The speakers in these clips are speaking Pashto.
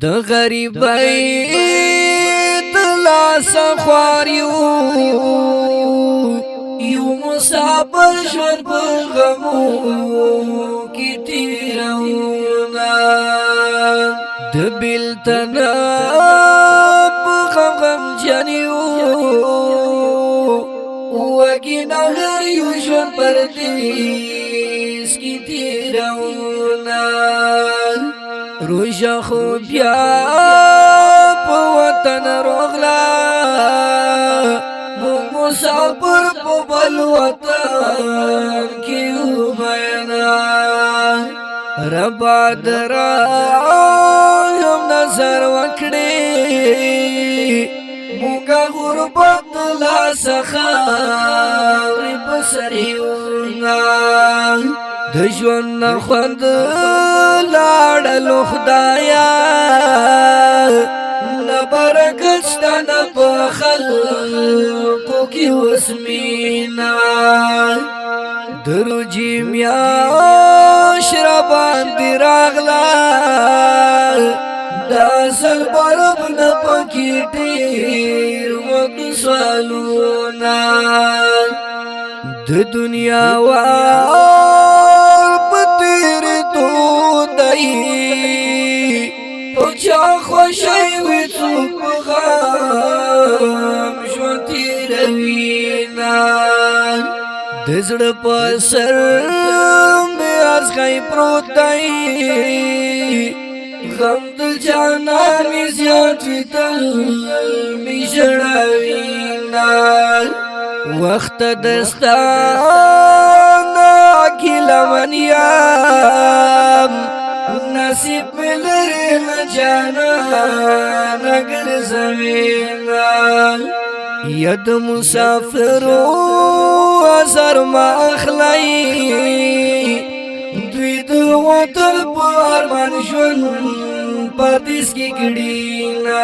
د غریبۍ د لاس خوار یو مسافر ژوند په غمو کې تېرومه د بېلتون په غمجن یو وږي نهر یو ژوند پردیس کې تېرومه روژه خو بیا په وطن راغله موږ مسافر په بل وطن کې ومینا ربا درایم نظر وکړې موږ غربت لا څخه په سر یونا د ژوند نه خوند لاړلو خدایا نه برکت شته نه په خلقو کې اوس مینه د روژې میاشت راباندې راغله د اصل برب نه پکې ډېر وکړو سوالونه د دنیا وار په تېرېدو دی په چا خوښی وي څوک په غم ژوند تېروينه د زړه په سر مې ازغی پروت دی غم د جانان مې زیات وي تل مې ژړوینه وقت دستانا گیلا منیم نصیب ملری نجانا نگر زمینا ید مسافرو ازر ما اخلائی دوی دو وطن پار من شون پردیس کی گڑینا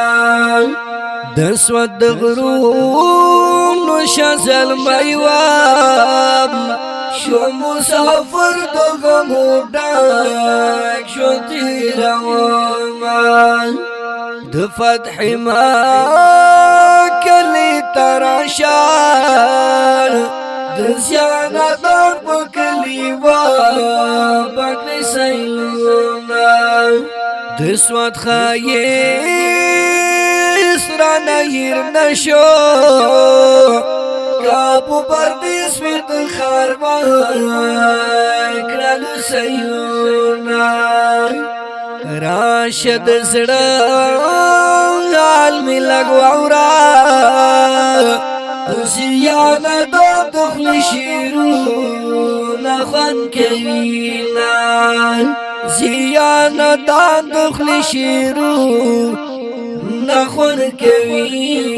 دسوت دغرون شازل میواب شو مسافر دغمو ڈاک شو تیروامان د فتح ما کلی تراشان د زیانتان پا کلی وابک سیلونا دسوت خایس را نهیر نشو کابو پردیس ویت خاربان کرل سیونا راشد زڑا عالمی لگوارا زیانا دا دخل شیرو نخوان کوینا زیانا دا دخل شیرو نخون کوینا